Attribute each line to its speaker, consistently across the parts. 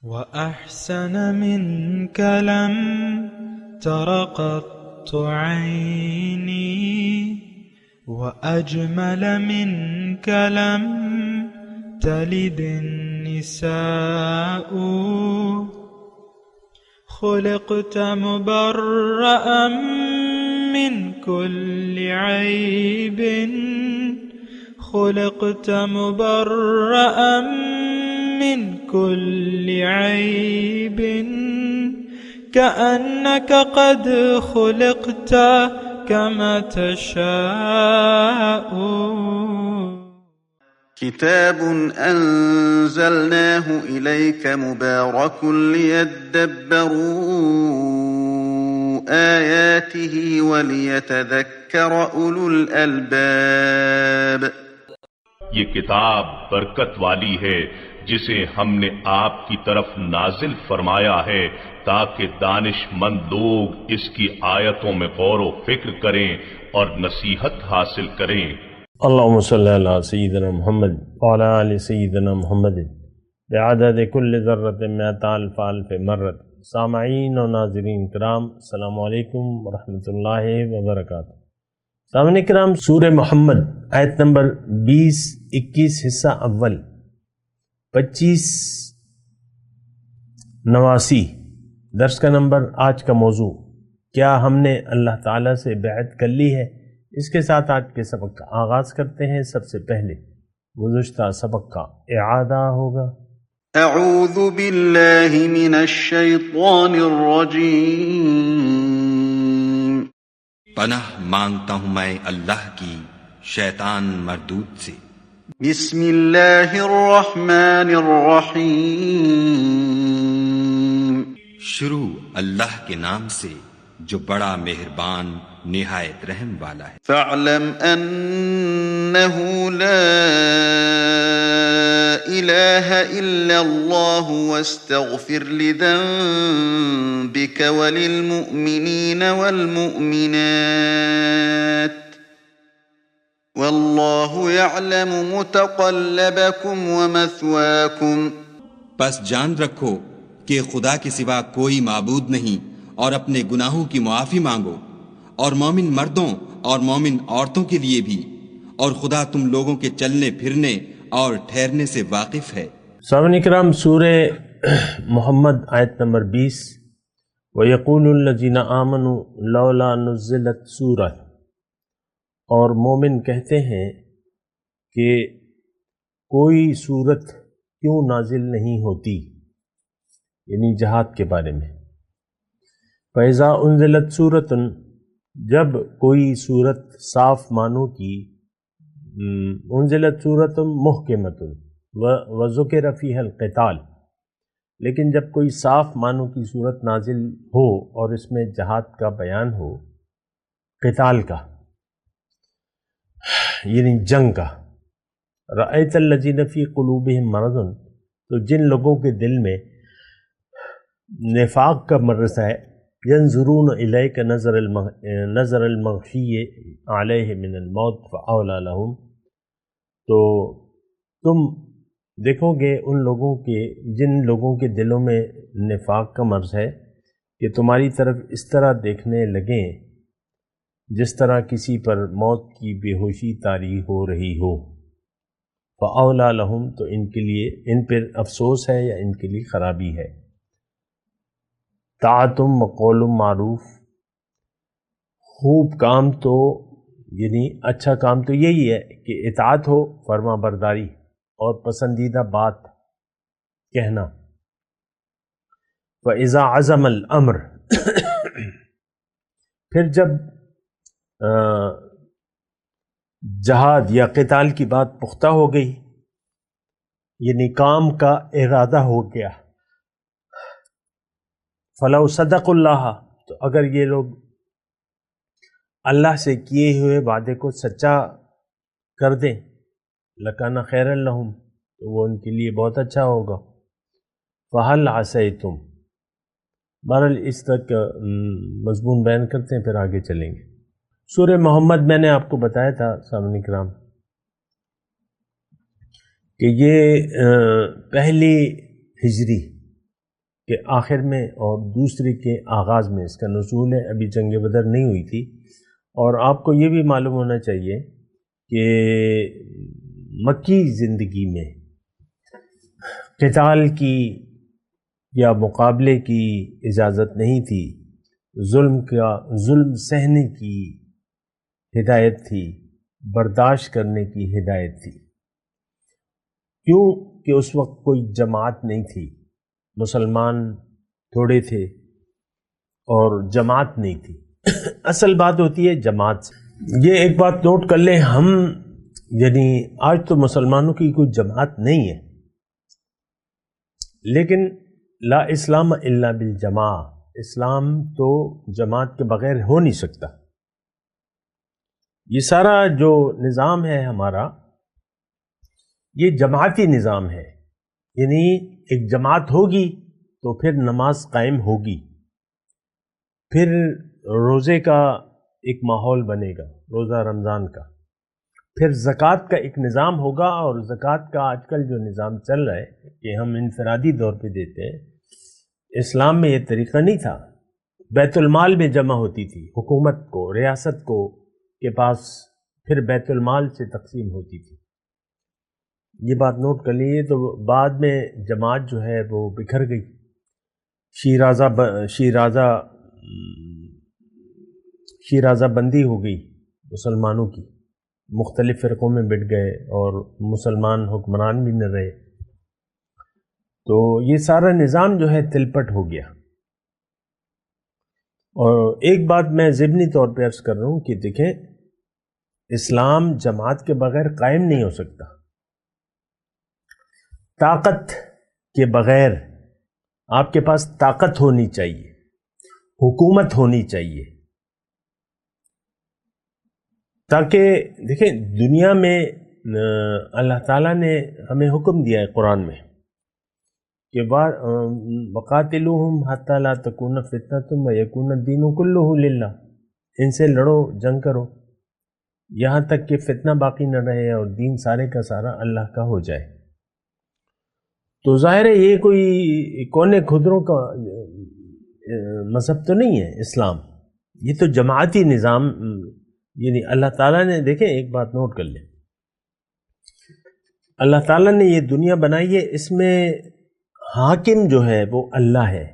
Speaker 1: وأحسن منك لم تر قط عيني وأجمل منك لم تلد النساء خلقت مبرأ من كل عيب خلقت مبرأ من كل عيب كأنك قد خلقت كما تشاء.
Speaker 2: كتاب أنزلناه إليك مبارك ليدبروا آياته وليتذكر أولو الألباب.
Speaker 3: یہ کتاب برکت والی ہے جسے ہم نے آپ کی طرف نازل فرمایا ہے تاکہ دانش مند لوگ اس کی آیتوں میں غور و فکر کریں اور نصیحت حاصل کریں.
Speaker 4: اللہم صلی علی سیدنا محمد وعلی آل سیدنا محمد بعدد کل ذرۃ مئۃ الف الف مرۃ. سامعین و ناظرین کرام، السلام علیکم ورحمۃ اللہ وبرکاتہ. سامعین کرام، سورہ محمد آیت نمبر 20، 21 حصہ اول، 25، 89 درس کا نمبر. آج کا موضوع، کیا ہم نے اللہ تعالیٰ سے بیعت کر لی ہے؟ اس کے ساتھ آج کے سبق کا آغاز کرتے ہیں. سب سے پہلے گزشتہ سبق کا اعادہ ہوگا.
Speaker 2: اعوذ باللہ من الشیطان الرجیم.
Speaker 5: پناہ مانگتا ہوں میں اللہ کی شیطان مردود سے.
Speaker 2: بسم اللہ الرحمن الرحیم.
Speaker 5: شروع اللہ کے نام سے جو بڑا مہربان نہایت رحم والا ہے.
Speaker 2: فاعلم انہ لا الہ الا اللہ واستغفر لذنبک وللمؤمنین والمؤمنات واللہ یعلم متقلبکم ومثواکم.
Speaker 5: پس جان رکھو کہ خدا کے سوا کوئی معبود نہیں، اور اپنے گناہوں کی معافی مانگو، اور مومن مردوں اور مومن عورتوں کے لیے بھی، اور خدا تم لوگوں کے چلنے پھرنے اور ٹھہرنے سے واقف ہے.
Speaker 4: سامعین کرام، سورہ محمد آیت نمبر 20. وَيَقُولُ الَّذِينَ آمَنُوا لَوْلَا نُزِّلَتْ سورہ، اور مومن کہتے ہیں کہ کوئی صورت کیوں نازل نہیں ہوتی، یعنی جہاد کے بارے میں. فَإِذَا أُنزِلَتْ سُورَةٌ، جب کوئی صورت صاف معنوں کی، انزلت سورۃ محکمۃ وذکر فیہا القتال، لیکن جب کوئی صاف معنوں کی صورت نازل ہو اور اس میں جہاد کا بیان ہو، قتال کا یعنی جنگ کا. رأیت الذین فی قلوبہم مرض، تو جن لوگوں کے دل میں نفاق کا مرض ہے، ینظرون الیک نظر المغشی علیہ من الموت فاولی لہم، تو تم دیکھو گے ان لوگوں کے جن لوگوں کے دلوں میں نفاق کا مرض ہے کہ تمہاری طرف اس طرح دیکھنے لگیں جس طرح کسی پر موت کی بے ہوشی طاری ہو رہی ہو. فاولی لہم، تو ان کے لیے، ان پر افسوس ہے یا ان کے لیے خرابی ہے. طاعتم وقول معروف، خوب کام تو یعنی اچھا کام تو یہی ہے کہ اطاعت ہو، فرما برداری اور پسندیدہ بات کہنا. فَإِذَا عَزَمَ الْأَمْرُ، پھر جب جہاد یا قتال کی بات پختہ ہو گئی، یعنی کام کا ارادہ ہو گیا. فَلَوْ صَدَقُوا اللَّهَ، تو اگر یہ لوگ اللہ سے کیے ہوئے وعدے کو سچا کر دیں، لَكَانَ خَيْرًا لَهُمْ، تو وہ ان کے لیے بہت اچھا ہوگا. فَهَلْ عَسَيْتُمْ، بہرحال اس تک مضمون بیان کرتے ہیں، پھر آگے چلیں گے. سورہ محمد میں نے آپ کو بتایا تھا سامعین کرام کہ یہ پہلی ہجری کے آخر میں اور دوسری کے آغاز میں اس کا نزول ہے، ابھی جنگ بدر نہیں ہوئی تھی۔ اور آپ کو یہ بھی معلوم ہونا چاہیے کہ مکی زندگی میں قتال کی یا مقابلے کی اجازت نہیں تھی، ظلم سہنے کی ہدایت تھی، برداشت کرنے کی ہدایت تھی۔ کیوں کہ اس وقت کوئی جماعت نہیں تھی، مسلمان تھوڑے تھے اور جماعت نہیں تھی۔ اصل بات ہوتی ہے جماعت سے۔ یہ ایک بات نوٹ کر لیں، ہم یعنی آج تو مسلمانوں کی کوئی جماعت نہیں ہے، لیکن لا اسلام الا بالجماع، اسلام تو جماعت کے بغیر ہو نہیں سکتا۔ یہ سارا جو نظام ہے ہمارا، یہ جماعتی نظام ہے، یعنی ایک جماعت ہوگی تو پھر نماز قائم ہوگی، پھر روزے کا ایک ماحول بنے گا، روزہ رمضان کا، پھر زکوٰۃ کا ایک نظام ہوگا۔ اور زکوٰۃ کا آج کل جو نظام چل رہا ہے کہ ہم انفرادی طور پہ دیتے ہیں، اسلام میں یہ طریقہ نہیں تھا۔ بیت المال میں جمع ہوتی تھی، حکومت کو، ریاست کو کے پاس، پھر بیت المال سے تقسیم ہوتی تھی۔ یہ بات نوٹ کر لیجیے۔ تو بعد میں جماعت جو ہے وہ بکھر گئی، شیرازہ بندی ہو گئی مسلمانوں کی، مختلف فرقوں میں بٹ گئے اور مسلمان حکمران بھی نہ رہے، تو یہ سارا نظام جو ہے تلپٹ ہو گیا۔ اور ایک بات میں ضمنی طور پہ عرض کر رہا ہوں کہ دیکھیں، اسلام جماعت کے بغیر قائم نہیں ہو سکتا۔ طاقت کے بغیر، آپ کے پاس طاقت ہونی چاہیے، حکومت ہونی چاہیے، تاکہ دیکھیں دنیا میں اللہ تعالیٰ نے ہمیں حکم دیا ہے قرآن میں کہ وَقَاتِلُوهُمْ حَتَّى لَا تَكُونَ فِتْنَةٌ وَيَكُونَ الدِّينُ كُلُّهُ لِلَّهِ، ان سے لڑو، جنگ کرو یہاں تک کہ فتنہ باقی نہ رہے اور دین سارے کا سارا اللہ کا ہو جائے۔ تو ظاہر ہے یہ کوئی کونے خدروں کا مذہب تو نہیں ہے اسلام، یہ تو جماعتی نظام، یعنی اللہ تعالیٰ نے، دیکھیں ایک بات نوٹ کر لیں، اللہ تعالیٰ نے یہ دنیا بنائی ہے، اس میں حاکم جو ہے وہ اللہ ہے،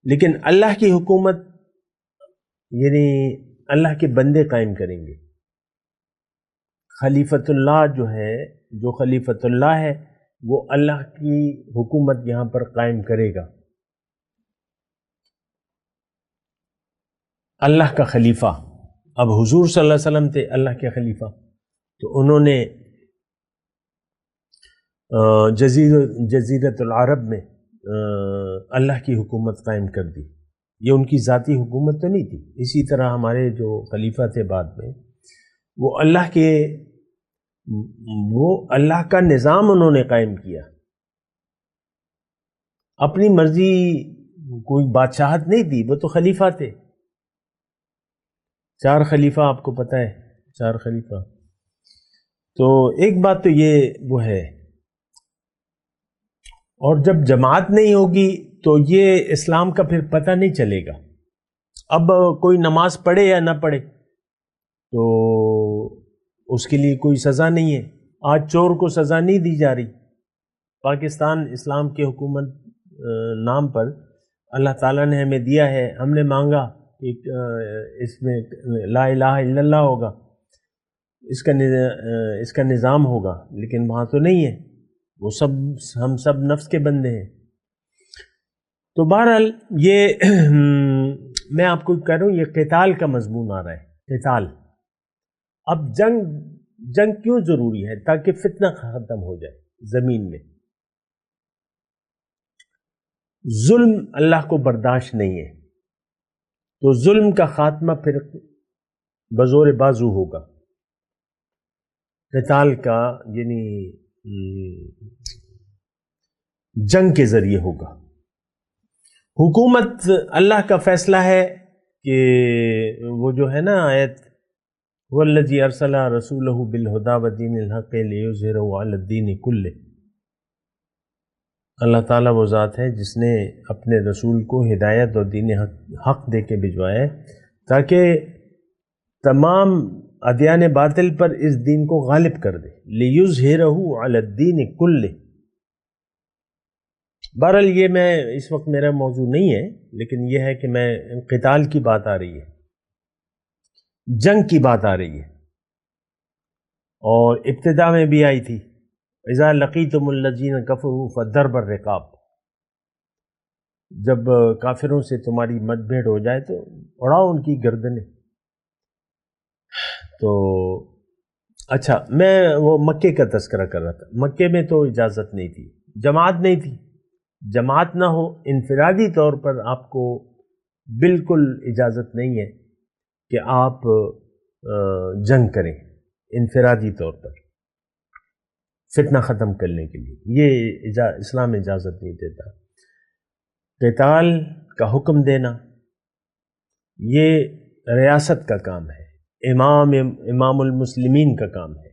Speaker 4: لیکن اللہ کی حکومت یعنی اللہ کے بندے قائم کریں گے۔ خلیفۃ اللہ جو ہے، جو خلیفۃ اللہ ہے وہ اللہ کی حکومت یہاں پر قائم کرے گا۔ اللہ کا خلیفہ، اب حضور صلی اللہ علیہ وسلم تھے اللہ کے خلیفہ، تو انہوں نے جزیرۃ العرب میں اللہ کی حکومت قائم کر دی۔ یہ ان کی ذاتی حکومت تو نہیں تھی۔ اسی طرح ہمارے جو خلیفہ تھے بعد میں، وہ اللہ کا نظام انہوں نے قائم کیا، اپنی مرضی، کوئی بادشاہت نہیں تھی، وہ تو خلیفہ تھے۔ 4 خلیفہ آپ کو پتہ ہے، 4 خلیفہ۔ تو ایک بات تو یہ وہ ہے، اور جب جماعت نہیں ہوگی تو یہ اسلام کا پھر پتہ نہیں چلے گا۔ اب کوئی نماز پڑھے یا نہ پڑھے تو اس کے لیے کوئی سزا نہیں ہے۔ آج چور کو سزا نہیں دی جا رہی۔ پاکستان اسلام کی حکومت نام پر اللہ تعالیٰ نے ہمیں دیا ہے، ہم نے مانگا اس میں لا الہ الا اللہ ہوگا، اس کا نظام ہوگا، لیکن وہاں تو نہیں ہے، وہ سب ہم سب نفس کے بندے ہیں۔ تو بہرحال یہ میں آپ کو کہہ رہا ہوں، یہ قتال کا مضمون آ رہا ہے، قتال۔ اب جنگ کیوں ضروری ہے؟ تاکہ فتنہ ختم ہو جائے زمین میں۔ ظلم اللہ کو برداشت نہیں ہے، تو ظلم کا خاتمہ پھر بزور بازو ہوگا، قتال کا یعنی جنگ کے ذریعے ہوگا۔ حکومت اللہ کا فیصلہ ہے کہ وہ جو ہے نا آیت، وَالَّذِي أَرْسَلَ رَسُولَهُ بِالْهُدَى وَدِينِ الْحَقِّ لِيُظْهِرَهُ عَلَى الدِّينِ كُلِّهِ، اللہ تعالیٰ وہ ذات ہے جس نے اپنے رسول کو ہدایت اور دین حق دے کے بھجوایا ہے تاکہ تمام ادیان باطل پر اس دین کو غالب کر دے، لِيُظْهِرَهُ عَلَى الدِّينِ كُلِّهِ۔ بہرحال یہ میں اس وقت میرا موضوع نہیں ہے، لیکن یہ ہے کہ میں قتال کی بات آ رہی ہے، جنگ کی بات آ رہی ہے، اور ابتدا میں بھی آئی تھی اذا لقیتم الذین کفروا فضرب الرقاب، جب کافروں سے تمہاری مت بھیڑ ہو جائے تو اڑاؤ ان کی گردنیں۔ تو اچھا، میں وہ مکے کا تذکرہ کر رہا تھا، مکے میں تو اجازت نہیں تھی، جماعت نہیں تھی، جماعت نہ ہو، انفرادی طور پر آپ کو بالکل اجازت نہیں ہے کہ آپ جنگ کریں انفرادی طور پر فتنہ ختم کرنے کے لیے، یہ اسلام اجازت نہیں دیتا۔ قتال کا حکم دینا یہ ریاست کا کام ہے، امام المسلمین کا کام ہے،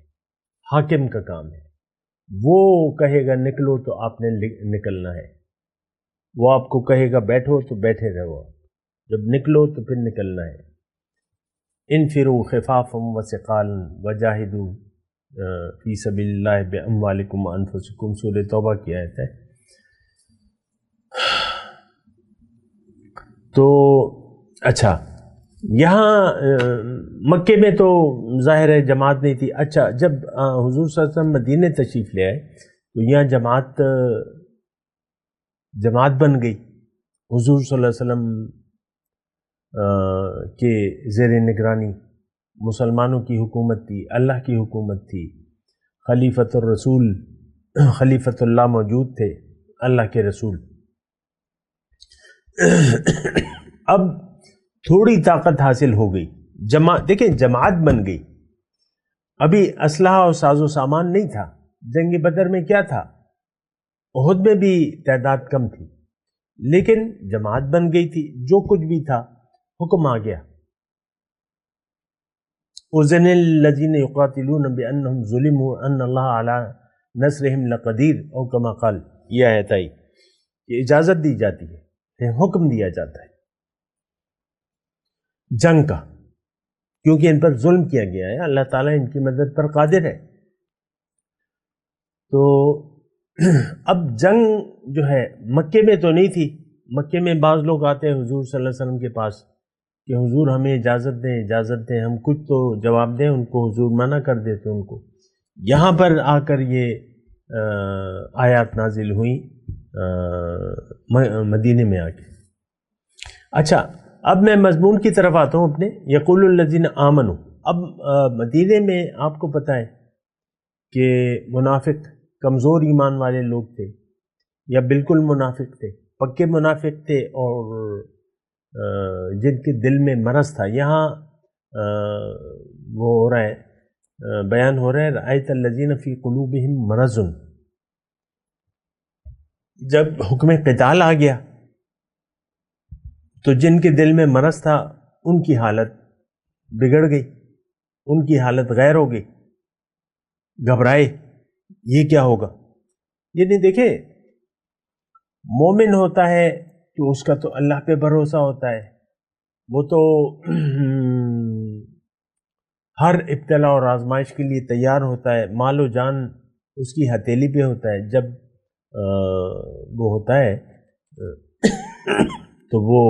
Speaker 4: حاکم کا کام ہے، وہ کہے گا نکلو تو آپ نے نکلنا ہے، وہ آپ کو کہے گا بیٹھو تو بیٹھے رہو، جب نکلو تو پھر نکلنا ہے۔ انفروا خفافا وثقالا وجاہدوا فی سبیل اللہ باموالکم وانفسکم، سورہ توبہ کی آیت ہے۔ تو اچھا، یہاں مکے میں تو ظاہر ہے جماعت نہیں تھی۔ اچھا، جب حضور صلی اللہ علیہ وسلم مدینے تشریف لے آئے تو یہاں جماعت بن گئی، حضور صلی اللہ علیہ وسلم کے زیر نگرانی مسلمانوں کی حکومت تھی، اللہ کی حکومت تھی، خلیفۃ الرسول خلیفۃ اللہ موجود تھے، اللہ کے رسول۔ اب تھوڑی طاقت حاصل ہو گئی، دیکھیں جماعت بن گئی، ابھی اسلحہ اور ساز و سامان نہیں تھا۔ جنگ بدر میں کیا تھا؟ احد میں بھی تعداد کم تھی، لیکن جماعت بن گئی تھی، جو کچھ بھی تھا حکم آ گیا۔ اذن الذین یقاتلون بانہم ظلموا ان اللہ علی نصرہم لقدیر، او کما قال، یہ آیت آئی کہ اجازت دی جاتی ہے، حکم دیا جاتا ہے جنگ کا، کیونکہ ان پر ظلم کیا گیا ہے، اللہ تعالیٰ ان کی مدد پر قادر ہے۔ تو اب جنگ جو ہے مکے میں تو نہیں تھی، مکے میں بعض لوگ آتے ہیں حضور صلی اللہ علیہ وسلم کے پاس کہ حضور ہمیں اجازت دیں، ہم کچھ تو جواب دیں ان کو، حضور منع کر دیتے ان کو۔ یہاں پر آ کر یہ آیات نازل ہوئیں مدینے میں آ کے۔ اچھا، اب میں مضمون کی طرف آتا ہوں اپنے، یقول الذین آمنوا۔ اب مدینے میں آپ کو پتہ ہے کہ منافق کمزور ایمان والے لوگ تھے یا بالکل منافق تھے، پکے منافق تھے، اور جن کے دل میں مرض تھا۔ یہاں وہ ہو رہا ہے، بیان ہو رہا ہے، رأیت الذین فی قلوبہم مرض، جب حکم قتال آ گیا تو جن کے دل میں مرض تھا ان کی حالت بگڑ گئی، ان کی حالت غیر ہو گئی، گھبرائے یہ کیا ہوگا۔ یعنی دیکھیں، مومن ہوتا ہے تو اس کا تو اللہ پہ بھروسہ ہوتا ہے، وہ تو ہر ابتلا اور آزمائش کے لیے تیار ہوتا ہے، مال و جان اس کی ہتھیلی پہ ہوتا ہے، جب وہ ہوتا ہے تو وہ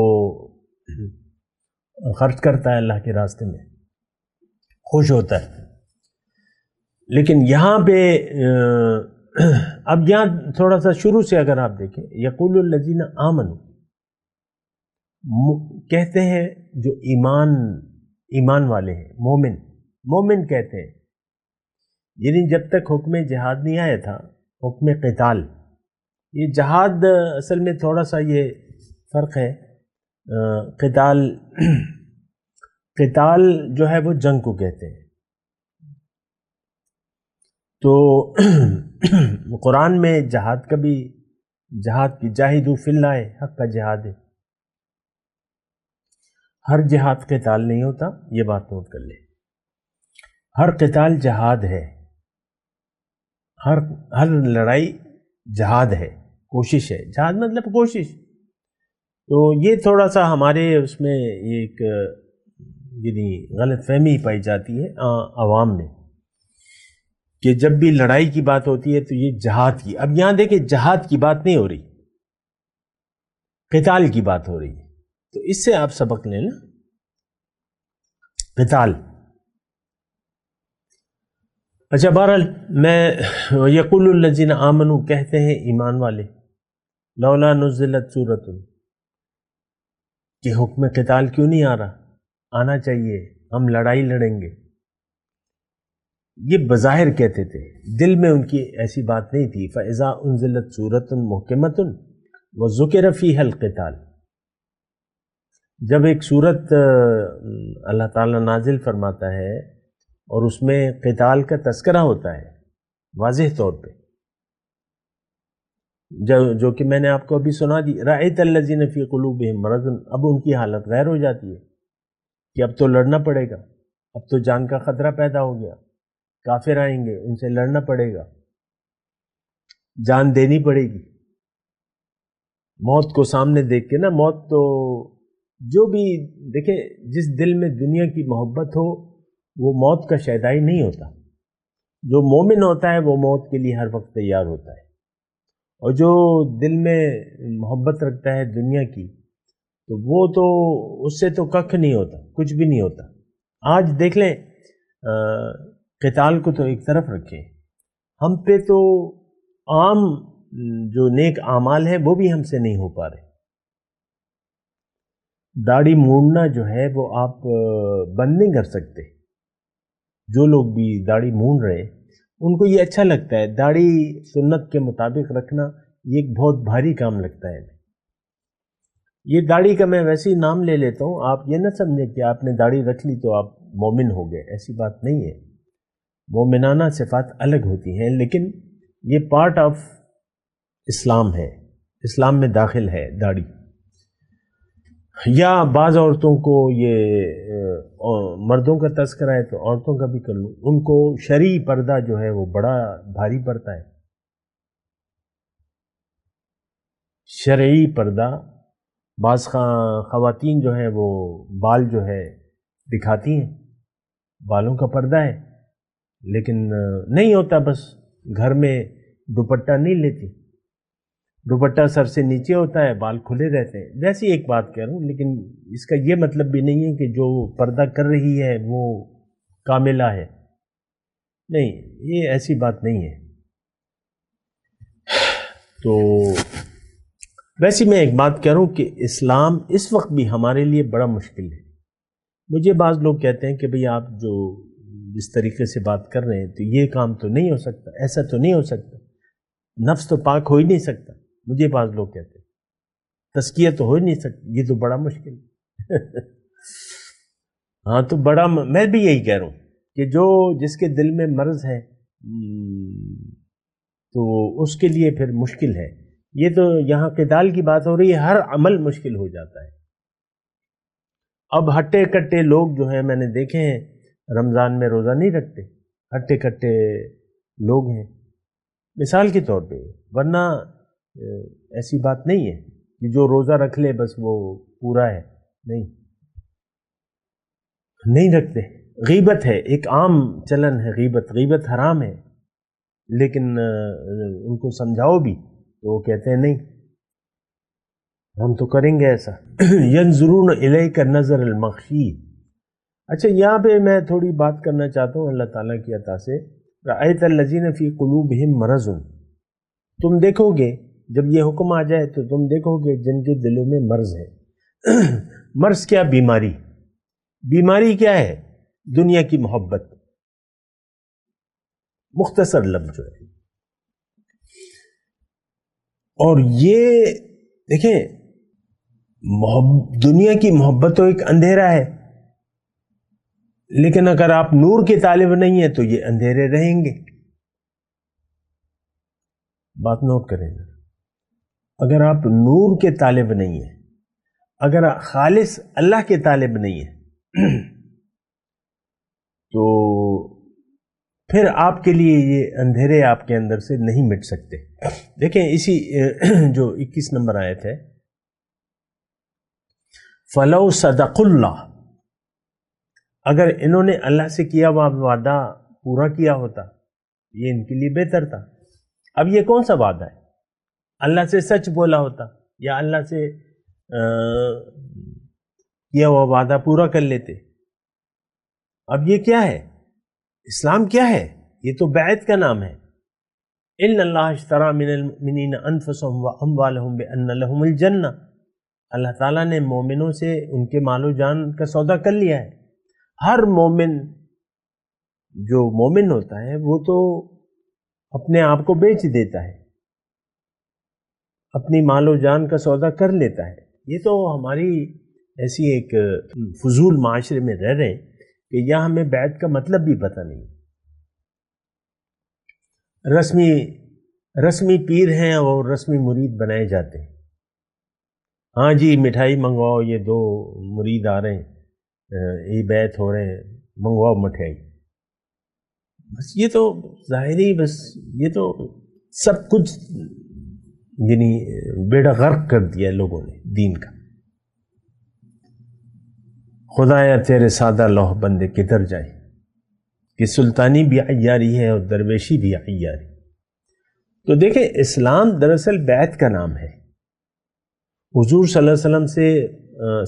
Speaker 4: خرچ کرتا ہے اللہ کے راستے میں، خوش ہوتا ہے۔ لیکن یہاں پہ اب یہاں تھوڑا سا شروع سے اگر آپ دیکھیں، یقول الذین آمنوا، کہتے ہیں جو ایمان والے ہیں، مومن کہتے ہیں، یعنی جب تک حکم جہاد نہیں آیا تھا، حکم قتال، یہ جہاد اصل میں تھوڑا سا یہ فرق ہے، قتال جو ہے وہ جنگ کو کہتے ہیں۔ تو قرآن میں جہاد کا بھی، جہاد کی جاہدوا فی اللہ حق کا جہاد ہے، ہر جہاد قتال نہیں ہوتا، یہ بات نوٹ کر لیں، ہر قتال جہاد ہے، ہر لڑائی جہاد ہے، کوشش ہے، جہاد مطلب کوشش. تو یہ تھوڑا سا ہمارے اس میں ایک یعنی غلط فہمی پائی جاتی ہے عوام میں کہ جب بھی لڑائی کی بات ہوتی ہے تو یہ جہاد کی. اب یہاں دیکھیں جہاد کی بات نہیں ہو رہی، قتال کی بات ہو رہی ہے. تو اس سے آپ سبق لیں نا، قتال. اچھا بہرحال میں یقول الذین آمنوا کہتے ہیں ایمان والے، لولا نزلت سورۃ کہ حکم قتال کیوں نہیں آ رہا، آنا چاہیے، ہم لڑائی لڑیں گے. یہ بظاہر کہتے تھے، دل میں ان کی ایسی بات نہیں تھی. فَإِذَا أُنزِلَتْ سُورَةٌ مُحْكَمَةٌ وَذُكِرَ فِيهَا الْقِتَالُ. جب ایک صورت اللہ تعالیٰ نازل فرماتا ہے اور اس میں قتال کا تذکرہ ہوتا ہے واضح طور پہ، جو کہ میں نے آپ کو ابھی سنا دی، رَأَيْتَ الَّذِينَ فِي قُلُوبِهِمْ مَرَضٌ، اب ان کی حالت غیر ہو جاتی ہے کہ اب تو لڑنا پڑے گا، اب تو جان کا خطرہ پیدا ہو گیا، کافر آئیں گے، ان سے لڑنا پڑے گا، جان دینی پڑے گی. موت کو سامنے دیکھ کے نا، موت تو جو بھی دیکھیں، جس دل میں دنیا کی محبت ہو وہ موت کا شیدائی نہیں ہوتا. جو مومن ہوتا ہے وہ موت کے لیے ہر وقت تیار ہوتا ہے، اور جو دل میں محبت رکھتا ہے دنیا کی تو وہ تو اس سے تو ککھ نہیں ہوتا، کچھ بھی نہیں ہوتا. آج دیکھ لیں قتال کو تو ایک طرف رکھیں، ہم پہ تو عام جو نیک اعمال ہیں وہ بھی ہم سے نہیں ہو پا رہے. داڑھی مونڈنا جو ہے وہ آپ بند نہیں کر سکتے. جو لوگ بھی داڑھی مونڈ رہے ان کو یہ اچھا لگتا ہے، داڑھی سنت کے مطابق رکھنا یہ ایک بہت بھاری کام لگتا ہے. یہ داڑھی کا میں ویسے ہی نام لے لیتا ہوں، آپ یہ نہ سمجھیں کہ آپ نے داڑھی رکھ لی تو آپ مومن ہو گئے، ایسی بات نہیں ہے. مومنانہ صفات الگ ہوتی ہیں، لیکن یہ پارٹ آف اسلام ہے، اسلام میں داخل ہے داڑھی. یا بعض عورتوں کو یہ مردوں کا تذکرہ ہے تو عورتوں کا بھی کر لوں، ان کو شرعی پردہ جو ہے وہ بڑا بھاری پڑتا ہے. شرعی پردہ، بعض خواتین جو ہیں وہ بال جو ہے دکھاتی ہیں، بالوں کا پردہ ہے، لیکن نہیں ہوتا، بس گھر میں دوپٹہ نہیں لیتی، دوپٹہ سر سے نیچے ہوتا ہے، بال کھلے رہتے ہیں. ویسی ایک بات کہہ رہا ہوں، لیکن اس کا یہ مطلب بھی نہیں ہے کہ جو پردہ کر رہی ہے وہ کاملہ ہے، نہیں، یہ ایسی بات نہیں ہے. تو ویسے میں ایک بات کہہ رہا ہوں کہ اسلام اس وقت بھی ہمارے لیے بڑا مشکل ہے. مجھے بعض لوگ کہتے ہیں کہ بھئی آپ جو جس طریقے سے بات کر رہے ہیں تو یہ کام تو نہیں ہو سکتا، ایسا تو نہیں ہو سکتا، نفس تو پاک ہو ہی نہیں سکتا. مجھے بعض لوگ کہتے ہیں تزکیہ تو ہو ہی نہیں سکتا، یہ تو بڑا مشکل ہے. ہاں تو بڑا، میں بھی یہی کہہ رہا ہوں کہ جو جس کے دل میں مرض ہے تو اس کے لیے پھر مشکل ہے. یہ تو یہاں قتال کی بات ہو رہی ہے، ہر عمل مشکل ہو جاتا ہے. اب ہٹے کٹے لوگ جو ہیں میں نے دیکھے ہیں رمضان میں روزہ نہیں رکھتے، ہٹے کٹے لوگ ہیں مثال کے طور پہ، ورنہ ایسی بات نہیں ہے کہ جو روزہ رکھ لے بس وہ پورا ہے، نہیں رکھتے. غیبت ہے، ایک عام چلن ہے، غیبت حرام ہے، لیکن ان کو سمجھاؤ بھی تو وہ کہتے ہیں نہیں ہم تو کریں گے ایسا. ینظرون الیک نظر المخی. اچھا یہاں پہ میں تھوڑی بات کرنا چاہتا ہوں اللہ تعالیٰ کی عطا سے. رأیت الذین فی قلوبہم مرض، تم دیکھو گے جب یہ حکم آ جائے تو تم دیکھو گے جن کے دلوں میں مرض ہے. مرض کیا؟ بیماری کیا ہے؟ دنیا کی محبت. مختصر لفظ جو ہے. اور یہ دیکھیں دنیا کی محبت تو ایک اندھیرا ہے، لیکن اگر آپ نور کے طالب نہیں ہیں تو یہ اندھیرے رہیں گے. بات نوٹ کریں گے، اگر آپ نور کے طالب نہیں ہیں، اگر خالص اللہ کے طالب نہیں ہیں تو پھر آپ کے لیے یہ اندھیرے آپ کے اندر سے نہیں مٹ سکتے۔ دیکھیں اسی جو 21 نمبر آیت ہے، فَلَوْ صَدَقُ اللَّهَ، اگر انہوں نے اللہ سے کیا ہوا وعدہ پورا کیا ہوتا یہ ان کے لیے بہتر تھا۔ اب یہ کون سا وعدہ ہے؟ اللہ سے سچ بولا ہوتا یا اللہ سے کیا ہوا وعدہ پورا کر لیتے۔ اب یہ کیا ہے؟ اسلام کیا ہے؟ یہ تو بیعت کا نام ہے۔ إِنَّ اللَّهَ اشْتَرَىٰ مِنَ الْمُؤْمِنِينَ أَنفُسَهُمْ وَأَمْوَالَهُمْ بِأَنَّ لَهُمُ الْجَنَّةَ، اللہ تعالیٰ نے مومنوں سے ان کے مال و جان کا سودا کر لیا ہے۔ ہر مومن جو مومن ہوتا ہے وہ تو اپنے آپ کو بیچ دیتا ہے، اپنی مال و جان کا سودا کر لیتا ہے۔ یہ تو ہماری ایسی ایک فضول معاشرے میں رہ رہے ہیں کہ یہاں ہمیں بیعت کا مطلب بھی پتہ نہیں۔ رسمی پیر ہیں اور رسمی مرید بنائے جاتے ہیں۔ ہاں جی مٹھائی منگواؤ، یہ 2 مرید آ رہے ہیں، یہ بیعت ہو رہے ہیں، منگواؤ مٹھائی۔ بس یہ تو ظاہری، بس یہ تو سب کچھ یعنی بیڑا غرق کر دیا لوگوں نے دین کا۔ خدایا تیرے سادہ لوح بندے کدھر جائیں کہ سلطانی بھی عیاری ہے اور درویشی بھی عیاری۔ تو دیکھیں اسلام دراصل بیعت کا نام ہے۔ حضور صلی اللہ علیہ وسلم سے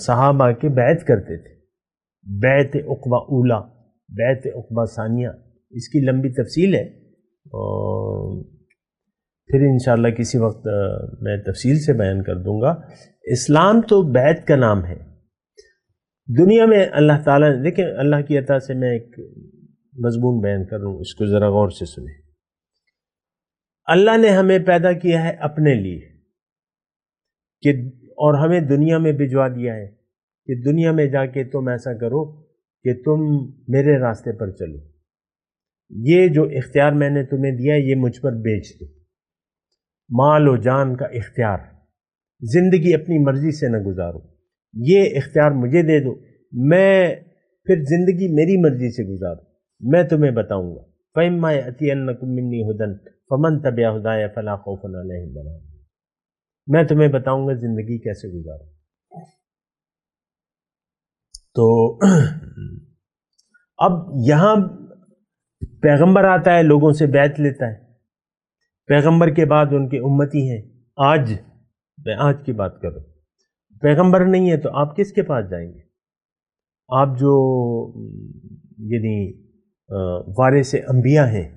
Speaker 4: صحابہ کے بیعت کرتے تھے، بیعت عقبہ اولا، بیعت عقبہ ثانیہ، اس کی لمبی تفصیل ہے، اور پھر انشاءاللہ کسی وقت میں تفصیل سے بیان کر دوں گا۔ اسلام تو بیعت کا نام ہے۔ دنیا میں اللہ تعالیٰ نے، دیکھیں اللہ کی عطا سے میں ایک مضمون بیان کر رہا ہوں، اس کو ذرا غور سے سنیں۔ اللہ نے ہمیں پیدا کیا ہے اپنے لیے کہ اور ہمیں دنیا میں بھجوا دیا ہے کہ دنیا میں جا کے تم ایسا کرو کہ تم میرے راستے پر چلو، یہ جو اختیار میں نے تمہیں دیا ہے یہ مجھ پر بیچ دو، مال و جان کا اختیار، زندگی اپنی مرضی سے نہ گزارو، یہ اختیار مجھے دے دو، میں پھر زندگی میری مرضی سے گزارو، میں تمہیں بتاؤں گا۔ فَإِمَّا يَأْتِيَنَّكُم مِّنِّي هُدًى فَمَن تَبِعَ هُدَايَ فَلَا خَوْفٌ عَلَيْهِمْ وَلَا هُمْ يَحْزَنُونَ، میں تمہیں بتاؤں گا زندگی کیسے گزارو۔ تو اب یہاں پیغمبر آتا ہے، لوگوں سے بیعت لیتا ہے، پیغمبر کے بعد ان کے امتی ہیں۔ میں آج کی بات کروں، پیغمبر نہیں ہے تو آپ کس کے پاس جائیں گے؟ آپ جو یعنی وارث انبیاء ہیں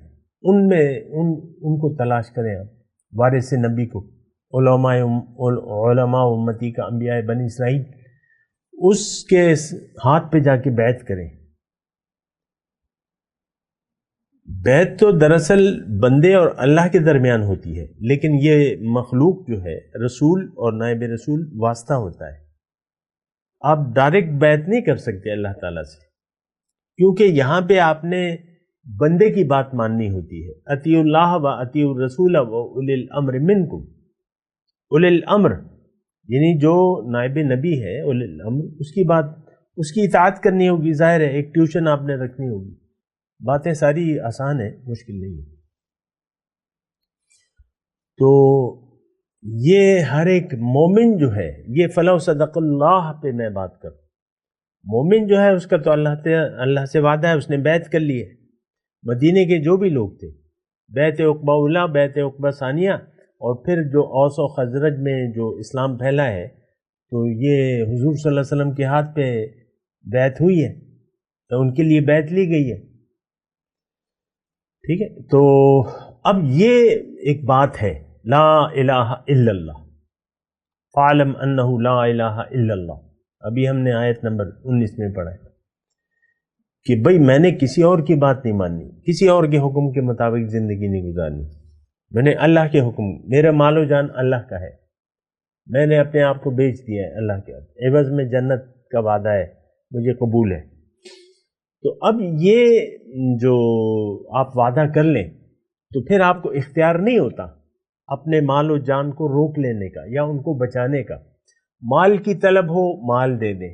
Speaker 4: ان میں ان کو تلاش کریں، آپ وارث نبی کو، علماء امتی کا، انبیاء بنی اسرائیل، اس کے ہاتھ پہ جا کے بیعت کریں۔ بیعت تو دراصل بندے اور اللہ کے درمیان ہوتی ہے، لیکن یہ مخلوق جو ہے رسول اور نائب رسول واسطہ ہوتا ہے۔ آپ ڈائریکٹ بیعت نہیں کر سکتے اللہ تعالیٰ سے، کیونکہ یہاں پہ آپ نے بندے کی بات ماننی ہوتی ہے۔ اطیعوا اللہ و اطیعوا الرسول و اولی الامر منکم، اولی الامر یعنی جو نائب نبی ہے، اولی الامر، اس کی بات، اس کی اطاعت کرنی ہوگی۔ ظاہر ہے ایک ٹیوشن آپ نے رکھنی ہوگی، باتیں ساری آسان ہیں، مشکل نہیں ہے۔ تو یہ ہر ایک مومن جو ہے، یہ فلو صدق اللہ پہ میں بات کروں، مومن جو ہے اس کا تو اللہ سے وعدہ ہے، اس نے بیعت کر لی ہے۔ مدینے کے جو بھی لوگ تھے، بیعت عقبہ اولا، بیعت عقبہ ثانیہ، اور پھر جو اوس و خزرج میں جو اسلام پھیلا ہے، تو یہ حضور صلی اللہ علیہ وسلم کے ہاتھ پہ بیعت ہوئی ہے، تو ان کے لیے بیعت لی گئی ہے، ٹھیک ہے۔ تو اب یہ ایک بات ہے، لا الہ الا اللہ، فَاعْلَمْ أَنَّهُ لَا إِلَٰهَ إِلَّا اللَّهُ، ابھی ہم نے آیت نمبر 19 میں پڑھا ہے کہ بھئی میں نے کسی اور کی بات نہیں ماننی، کسی اور کے حکم کے مطابق زندگی نہیں گزارنی، میں نے اللہ کے حکم، میرا مال و جان اللہ کا ہے، میں نے اپنے آپ کو بیچ دیا ہے اللہ کے عوض میں جنت کا وعدہ ہے، مجھے قبول ہے۔ تو اب یہ جو آپ وعدہ کر لیں تو پھر آپ کو اختیار نہیں ہوتا اپنے مال و جان کو روک لینے کا یا ان کو بچانے کا۔ مال کی طلب ہو، مال دے دیں۔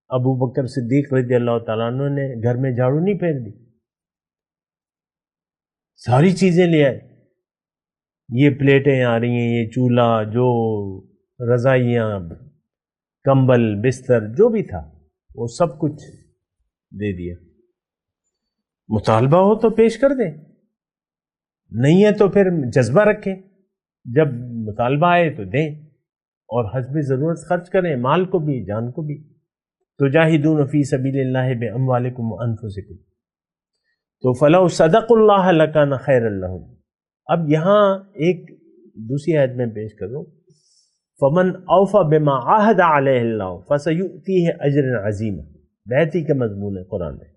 Speaker 4: ابو بکر صدیق رضی اللہ تعالیٰ عنہ نے گھر میں جھاڑو نہیں پھینک دی، ساری چیزیں لے آئے، یہ پلیٹیں آ رہی ہیں، یہ چولہا، جو رضائیاں، کمبل، بستر، جو بھی تھا وہ سب کچھ دے دیا۔ مطالبہ ہو تو پیش کر دیں، نہیں ہے تو پھر جذبہ رکھیں، جب مطالبہ آئے تو دیں، اور حسب ضرورت خرچ کریں، مال کو بھی، جان کو بھی۔ تجاہدون فی سبیل اللہ باموالکم وانفسکم، تو فلو صدق اللہ لکان خیر لہم۔ اب یہاں ایک دوسری آیت میں پیش کر دوں، فمن اوفی بما عاہد علیہ اللہ فسیؤتیہ اجرا عظیما، بیعتی کا مضمون ہے قرآن میں،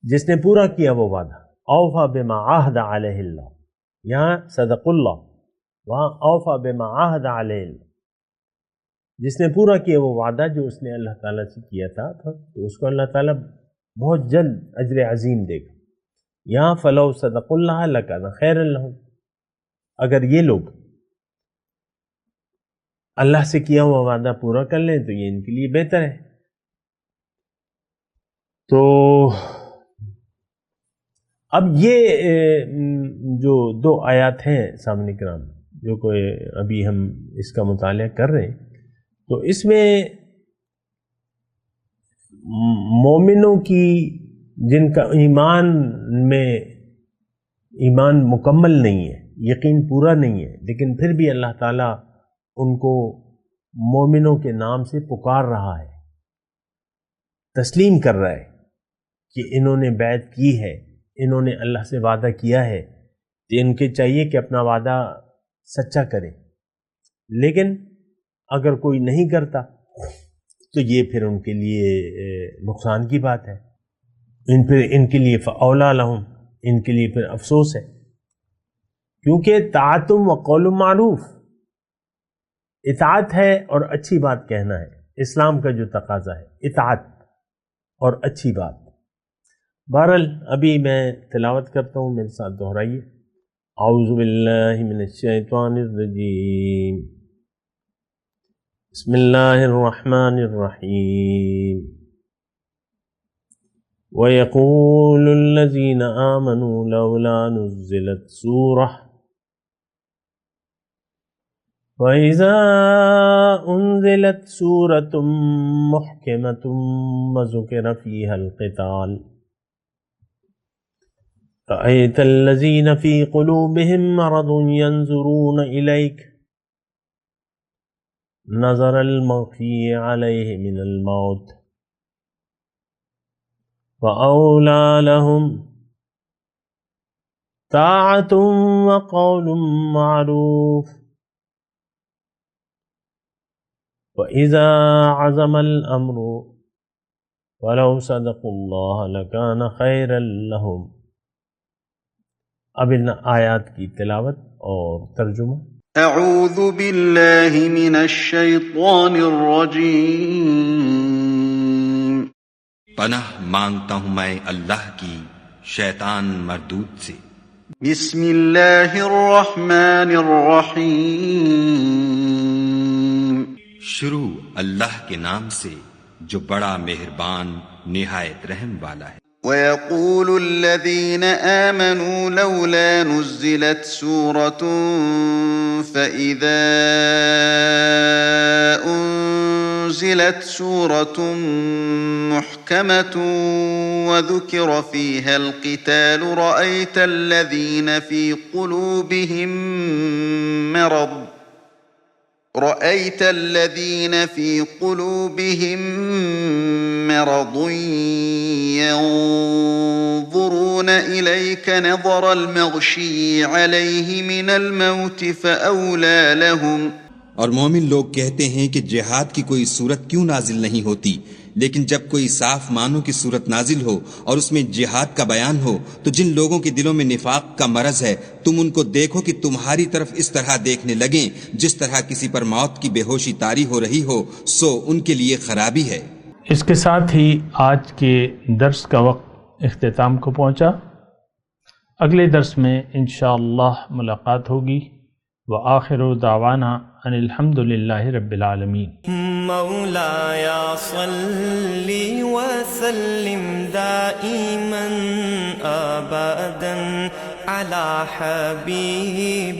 Speaker 4: جس نے پورا کیا وہ وعدہ، اوفی بما عاہد علیہ اللہ، یہاں صدق اللہ، وہاں اوفی بما عاہد علیہ اللہ، جس نے پورا کیا وہ وعدہ جو اس نے اللہ تعالیٰ سے کیا تھا، تو اس کو اللہ تعالیٰ بہت جلد اجر عظیم دے گا۔ یہاں فلو صدق اللہ لکان خیر لہم، اگر یہ لوگ اللہ سے کیا ہوا وعدہ پورا کر لیں تو یہ ان کے لیے بہتر ہے۔ تو اب یہ جو دو آیات ہیں سامنے کرام، جو کوئی ابھی ہم اس کا مطالعہ کر رہے ہیں، تو اس میں مومنوں کی جن کا ایمان مکمل نہیں ہے، یقین پورا نہیں ہے، لیکن پھر بھی اللہ تعالیٰ ان کو مومنوں کے نام سے پکار رہا ہے، تسلیم کر رہا ہے کہ انہوں نے بیعت کی ہے، انہوں نے اللہ سے وعدہ کیا ہے، تو ان کے چاہیے کہ اپنا وعدہ سچا کریں، لیکن اگر کوئی نہیں کرتا تو یہ پھر ان کے لیے نقصان کی بات ہے، ان کے لیے فاولا لہم، ان کے لیے پھر افسوس ہے، کیونکہ طاعتم و قول معروف، اطاعت ہے اور اچھی بات کہنا ہے، اسلام کا جو تقاضا ہے اطاعت اور اچھی بات۔ بہرحال ابھی میں تلاوت کرتا ہوں، میرے ساتھ دہرائیے۔ اعوذ باللہ من الشیطان الرجیم، بسم اللہ الرحمن الرحیم۔ وَيَقُولُ الَّذِينَ آمَنُوا لَوْلَا نُزِّلَتْ سُورَةٌ وَإِذَا أُنزِلَتْ سُورَةٌ مُحْكَمَةٌ وَذُكِرَ فِيهَا الْقِتَالُ رَأَيْتَ الَّذِينَ فِي قُلُوبِهِم مَّرَضٌ يَنظُرُونَ إِلَيْكَ نَظَرَ الْمَغْشِيِّ عَلَيْهِ مِنَ الْمَوْتِ وَأَوْلَى لَهُمْ طَاعَةٌ وَقَوْلٌ مَّعْرُوفٌ وَإِذَا عَزَمَ الْأَمْرُ وَلَوْ صَدَقُوا اللَّهَ لَكَانَ خَيْرًا لَهُمْ۔ اب ان آیات کی تلاوت اور ترجمہ۔
Speaker 2: اعوذ باللہ من الشیطان الرجیم،
Speaker 5: پناہ مانگتا ہوں میں اللہ کی شیطان مردود سے۔
Speaker 2: بسم اللہ الرحمن الرحیم،
Speaker 5: شروع اللہ کے نام سے جو بڑا مہربان نہایت رحم والا ہے۔
Speaker 2: وَيَقُولُ الَّذِينَ آمَنُوا لَوْلَا نُزِّلَتْ سُورَةٌ فَإِذَا أُنزِلَتْ سُورَةٌ مُحْكَمَةٌ وَذُكِرَ فِيهَا الْقِتَالُ رَأَيْتَ الَّذِينَ فِي قُلُوبِهِم مَّرَضٌ يَنظُرُونَ إِلَيْكَ نَظَرَ الْمَغْشِيِّ عَلَيْهِ مِنَ الْمَوْتِ فَأَوْلَى لَهُمْ۔
Speaker 5: اور مومن لوگ کہتے ہیں کہ جہاد کی کوئی صورت کیوں نازل نہیں ہوتی، لیکن جب کوئی صاف معنوں کی صورت نازل ہو اور اس میں جہاد کا بیان ہو تو جن لوگوں کے دلوں میں نفاق کا مرض ہے تم ان کو دیکھو کہ تمہاری طرف اس طرح دیکھنے لگیں جس طرح کسی پر موت کی بے ہوشی طاری ہو رہی ہو، سو ان کے لیے خرابی ہے۔
Speaker 6: اس کے ساتھ ہی آج کے درس کا وقت اختتام کو پہنچا۔ اگلے درس میں انشاءاللہ ملاقات ہوگی۔ وآخر دعوانا ان الحمد للہ رب العالمین۔
Speaker 1: مولایا صلی وسلم دائما
Speaker 7: أبدا على حبيبك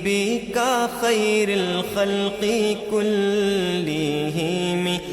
Speaker 7: خير الخلق كلهم